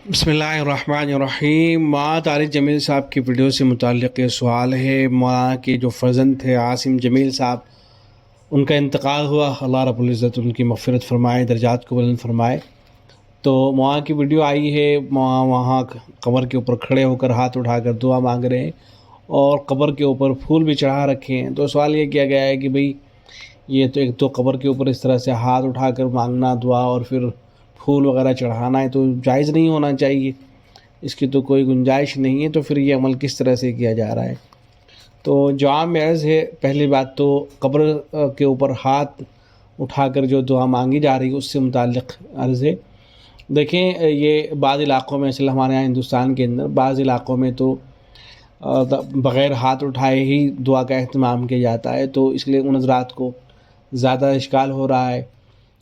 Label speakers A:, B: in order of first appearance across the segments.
A: بسم اللہ الرحمن الرحیم۔ مولانا طارق جمیل صاحب کی ویڈیو سے متعلق یہ سوال ہے۔ مولانا کے جو فرزند تھے عاصم جمیل صاحب، ان کا انتقال ہوا، اللہ رب العزت ان کی مغفرت فرمائے، درجات کو بلند فرمائے۔ تو مولانا کی ویڈیو آئی ہے، وہاں قبر کے اوپر کھڑے ہو کر ہاتھ اٹھا کر دعا مانگ رہے ہیں اور قبر کے اوپر پھول بھی چڑھا رکھے ہیں۔ تو سوال یہ کیا گیا ہے کہ بھئی یہ تو ایک تو قبر کے اوپر اس طرح سے ہاتھ اٹھا کر مانگنا دعا اور پھر پھول وغیرہ چڑھانا ہے تو جائز نہیں ہونا چاہیے، اس کی تو کوئی گنجائش نہیں ہے، تو پھر یہ عمل کس طرح سے کیا جا رہا ہے؟ تو جواب میں عرض ہے، پہلی بات تو قبر کے اوپر ہاتھ اٹھا کر جو دعا مانگی جا رہی ہے اس سے متعلق عرض ہے۔ دیکھیں، یہ بعض علاقوں میں اصل ہمارے یہاں ہندوستان کے اندر بعض علاقوں میں تو بغیر ہاتھ اٹھائے ہی دعا کا اہتمام کیا جاتا ہے، تو اس لیے ان حضرات کو زیادہ اشکال ہو رہا ہے۔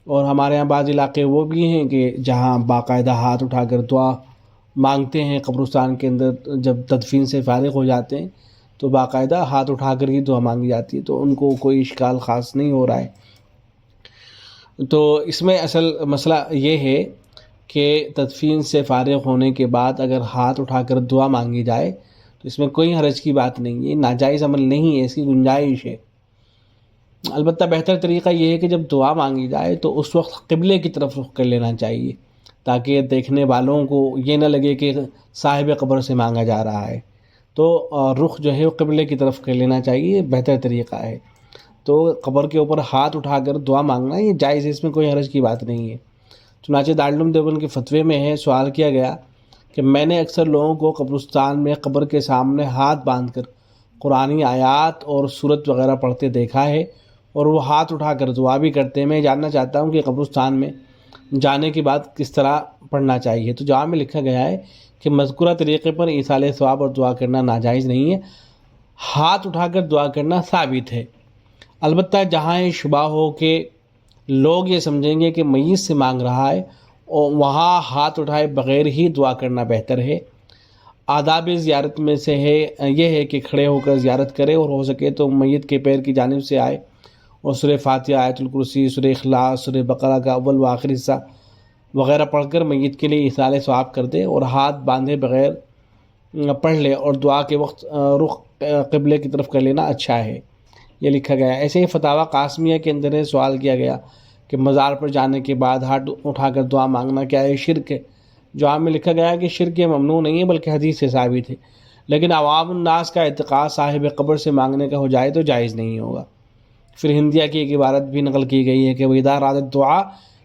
A: اور ہمارے یہاں بعض علاقے وہ بھی ہیں کہ جہاں باقاعدہ ہاتھ اٹھا کر دعا مانگتے ہیں، قبرستان کے اندر جب تدفین سے فارغ ہو جاتے ہیں تو باقاعدہ ہاتھ اٹھا کر ہی دعا مانگی جاتی ہے، تو ان کو کوئی اشکال خاص نہیں ہو رہا ہے۔ تو اس میں اصل مسئلہ یہ ہے کہ تدفین سے فارغ ہونے کے بعد اگر ہاتھ اٹھا کر دعا مانگی جائے تو اس میں کوئی حرج کی بات نہیں ہے، ناجائز عمل نہیں ہے، اس کی گنجائش ہے۔ البتہ بہتر طریقہ یہ ہے کہ جب دعا مانگی جائے تو اس وقت قبلے کی طرف رخ کر لینا چاہیے، تاکہ دیکھنے والوں کو یہ نہ لگے کہ صاحب قبر سے مانگا جا رہا ہے۔ تو رخ جو ہے وہ قبلے کی طرف کر لینا چاہیے، بہتر طریقہ ہے۔ تو قبر کے اوپر ہاتھ اٹھا کر دعا مانگنا یہ جائز ہے، اس میں کوئی حرج کی بات نہیں ہے۔ چنانچہ دارالعلوم دیوبند کے فتوے میں ہے، سوال کیا گیا کہ میں نے اکثر لوگوں کو قبرستان میں قبر کے سامنے ہاتھ باندھ کر قرآنی آیات اور سورت وغیرہ پڑھتے دیکھا ہے اور وہ ہاتھ اٹھا کر دعا بھی کرتے ہیں۔ میں جاننا چاہتا ہوں کہ قبرستان میں جانے کے بعد کس طرح پڑھنا چاہیے؟ تو جواب میں لکھا گیا ہے کہ مذکورہ طریقے پر ایصال ثواب اور دعا کرنا ناجائز نہیں ہے، ہاتھ اٹھا کر دعا کرنا ثابت ہے۔ البتہ جہاں یہ شبہ ہو کہ لوگ یہ سمجھیں گے کہ میت سے مانگ رہا ہے، اور وہاں ہاتھ اٹھائے بغیر ہی دعا کرنا بہتر ہے۔ آداب زیارت میں سے یہ ہے کہ کھڑے ہو کر زیارت کرے اور ہو سکے تو میت کے پیر کی جانب سے آئے اور سورہ فاتحہ، آیت الکرسی، سورہ اخلاص، سورہ بقرہ کا اول و آخری حصہ وغیرہ پڑھ کر میت کے لیے ایصال ثواب کر دے اور ہاتھ باندھے بغیر پڑھ لے، اور دعا کے وقت رخ قبلے کی طرف کر لینا اچھا ہے، یہ لکھا گیا ہے۔ ایسے ہی فتاویٰ قاسمیہ کے اندر سوال کیا گیا کہ مزار پر جانے کے بعد ہاتھ اٹھا کر دعا مانگنا کیا ہے شرک ہے؟ جواب میں لکھا گیا کہ شرک یہ ممنوع نہیں ہے بلکہ حدیث سے ثابت ہے، لیکن عوام الناس کا اعتقاد صاحب قبر سے مانگنے کا ہو جائے تو جائز نہیں ہوگا۔ پھر ہندیہ کی ایک عبارت بھی نقل کی گئی ہے کہ وَإِذَا أَرَادَ الدُّعَاء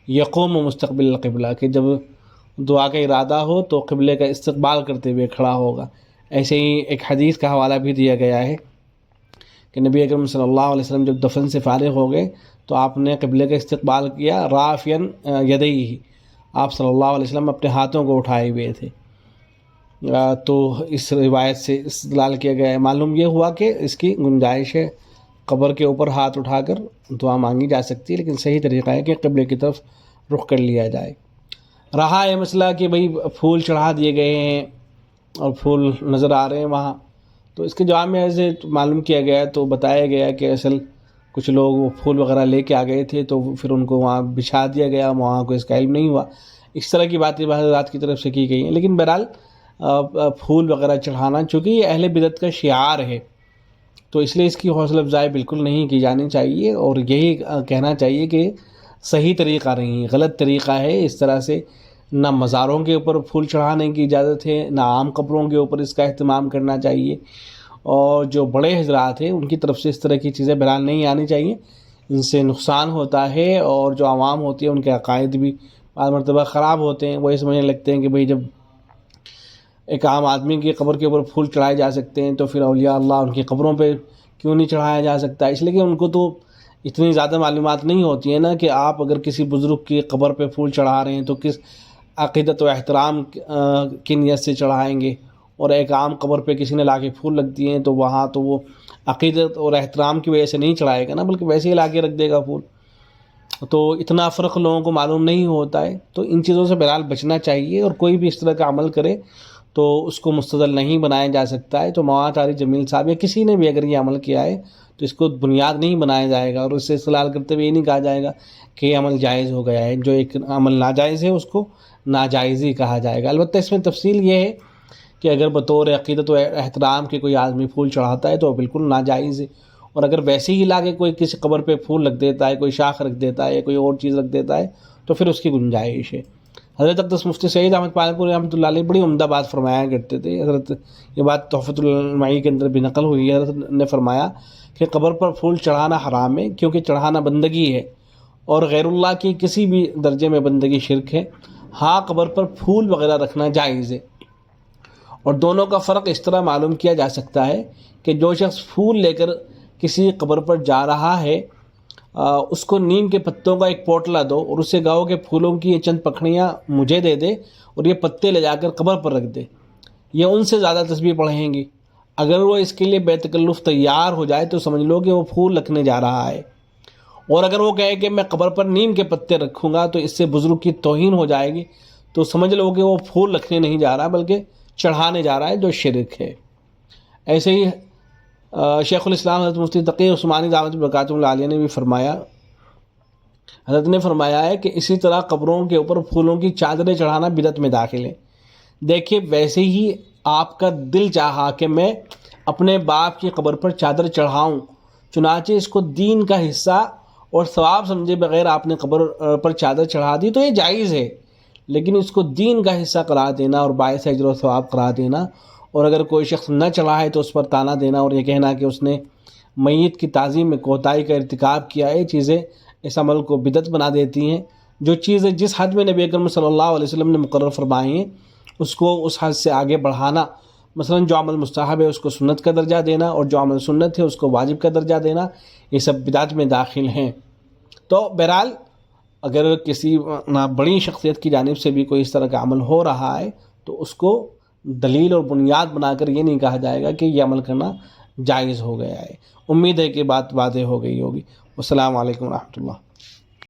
A: يَقُومُ مُسْتَقْبِلَ الْقِبْلَةِ، کہ جب دعا کا ارادہ ہو تو قبلے کا استقبال کرتے ہوئے کھڑا ہوگا۔ ایسے ہی ایک حدیث کا حوالہ بھی دیا گیا ہے کہ نبی اکرم صلی اللہ علیہ وسلم جب دفن سے فارغ ہو گئے تو آپ نے قبلے کا استقبال کیا، رافعاً یدیہ، آپ صلی اللہ علیہ وسلم اپنے ہاتھوں کو اٹھائے ہوئے تھے۔ تو اس روایت سے استدلال کیا گیا ہے۔ معلوم یہ ہوا کہ اس کی گنجائش ہے، قبر کے اوپر ہاتھ اٹھا کر دعا مانگی جا سکتی ہے، لیکن صحیح طریقہ ہے کہ قبلے کی طرف رخ کر لیا جائے۔ رہا ہے مسئلہ کہ بھئی پھول چڑھا دیے گئے ہیں اور پھول نظر آ رہے ہیں وہاں، تو اس کے جواب میں ایسے معلوم کیا گیا تو بتایا گیا کہ اصل کچھ لوگ وہ پھول وغیرہ لے کے آ گئے تھے تو پھر ان کو وہاں بچھا دیا گیا، وہاں کو اس کا علم نہیں ہوا۔ اس طرح کی باتیں بعض حضرات کی طرف سے کی گئی ہیں، لیکن بہرحال پھول وغیرہ چڑھانا چونکہ یہ اہل بدعت کا شعار ہے تو اس لیے اس کی حوصلہ افزائی بالکل نہیں کی جانی چاہیے، اور یہی کہنا چاہیے کہ صحیح طریقہ نہیں، غلط طریقہ ہے۔ اس طرح سے نہ مزاروں کے اوپر پھول چڑھانے کی اجازت ہے، نہ عام قبروں کے اوپر اس کا اہتمام کرنا چاہیے، اور جو بڑے حضرات ہیں ان کی طرف سے اس طرح کی چیزیں بہرحال نہیں آنی چاہیے، ان سے نقصان ہوتا ہے، اور جو عوام ہوتی ہے ان کے عقائد بھی بعض مرتبہ خراب ہوتے ہیں۔ وہ یہ سمجھنے لگتے ہیں کہ بھئی جب ایک عام آدمی کی قبر کے اوپر پھول چڑھائے جا سکتے ہیں تو پھر اولیاء اللہ ان کی قبروں پہ کیوں نہیں چڑھایا جا سکتا؟ اس لیے کہ ان کو تو اتنی زیادہ معلومات نہیں ہوتی ہیں نا کہ آپ اگر کسی بزرگ کی قبر پہ پھول چڑھا رہے ہیں تو کس عقیدت و احترام کی نیت سے چڑھائیں گے، اور ایک عام قبر پہ کسی نے لا کے پھول رکھ دیے ہیں تو وہاں تو وہ عقیدت اور احترام کی وجہ سے نہیں چڑھائے گا نا، بلکہ ویسے ہی لا کے رکھ دے گا پھول۔ تو اتنا فرق لوگوں کو معلوم نہیں ہوتا ہے، تو ان چیزوں سے بہرحال بچنا چاہیے، اور کوئی بھی اس طرح کا عمل کرے تو اس کو مستدل نہیں بنایا جا سکتا ہے۔ تو مولانا طارق جمیل صاحب یا کسی نے بھی اگر یہ عمل کیا ہے تو اس کو بنیاد نہیں بنایا جائے گا، اور اس سے استدلال کرتے ہوئے یہ نہیں کہا جائے گا کہ یہ عمل جائز ہو گیا ہے۔ جو ایک عمل ناجائز ہے اس کو ناجائز ہی کہا جائے گا۔ البتہ اس میں تفصیل یہ ہے کہ اگر بطور عقیدت و احترام کے کوئی آدمی پھول چڑھاتا ہے تو بالکل ناجائز ہے، اور اگر ویسے ہی لا کے کوئی کسی قبر پہ پھول رکھ دیتا ہے، کوئی شاخ رکھ دیتا ہے یا کوئی اور چیز رکھ دیتا ہے تو پھر اس کی گنجائش ہے۔ حضرت اقدس مفتی سعید احمد پالنپوری رحمۃ اللہ علیہ بڑی عمدہ بات فرمایا کرتے تھے۔ حضرت یہ بات تحفۃ المعی کے اندر بھی نقل ہوئی ہے، حضرت نے فرمایا کہ قبر پر پھول چڑھانا حرام ہے، کیونکہ چڑھانا بندگی ہے اور غیر اللہ کی کسی بھی درجے میں بندگی شرک ہے۔ ہاں قبر پر پھول وغیرہ رکھنا جائز ہے، اور دونوں کا فرق اس طرح معلوم کیا جا سکتا ہے کہ جو شخص پھول لے کر کسی قبر پر جا رہا ہے اس کو نیم کے پتوں کا ایک پوٹلا دو اور اسے کہو کہ پھولوں کی یہ چند پکھڑیاں مجھے دے دے اور یہ پتے لے جا کر قبر پر رکھ دے، یہ ان سے زیادہ تسبیح پڑھیں گی۔ اگر وہ اس کے لیے بے تکلف تیار ہو جائے تو سمجھ لو کہ وہ پھول رکھنے جا رہا ہے، اور اگر وہ کہے کہ میں قبر پر نیم کے پتے رکھوں گا تو اس سے بزرگ کی توہین ہو جائے گی، تو سمجھ لو کہ وہ پھول رکھنے نہیں جا رہا بلکہ چڑھانے جا رہا ہے، جو شرک ہے۔ ایسے ہی شیخ الاسلام حضرت مفتی تقی عثمانی دعوت برکاتہ اللہ علیہ نے بھی فرمایا، حضرت نے فرمایا ہے کہ اسی طرح قبروں کے اوپر پھولوں کی چادریں چڑھانا بدعت میں داخل ہے۔ دیکھیے ویسے ہی آپ کا دل چاہا کہ میں اپنے باپ کی قبر پر چادر چڑھاؤں، چنانچہ اس کو دین کا حصہ اور ثواب سمجھے بغیر آپ نے قبر پر چادر چڑھا دی تو یہ جائز ہے، لیکن اس کو دین کا حصہ قرار دینا اور باعث اجر و ثواب قرار دینا، اور اگر کوئی شخص نہ چڑھائے تو اس پر طعنہ دینا اور یہ کہنا کہ اس نے میت کی تعظیم میں کوتاہی کا ارتکاب کیا ہے، یہ چیزیں اس عمل کو بدعت بنا دیتی ہیں۔ جو چیزیں جس حد میں نبی اکرم صلی اللہ علیہ وسلم نے مقرر فرمائی ہیں اس کو اس حد سے آگے بڑھانا، مثلا جو عمل مستحب ہے اس کو سنت کا درجہ دینا، اور جو عمل سنت ہے اس کو واجب کا درجہ دینا، یہ سب بدعت میں داخل ہیں۔ تو بہرحال اگر کسی بڑی شخصیت کی جانب سے بھی کوئی اس طرح کا عمل ہو رہا ہے تو اس کو دلیل اور بنیاد بنا کر یہ نہیں کہا جائے گا کہ یہ عمل کرنا جائز ہو گیا ہے۔ امید ہے کہ بات واضح ہو گئی ہوگی۔ والسلام علیکم ورحمۃ اللہ۔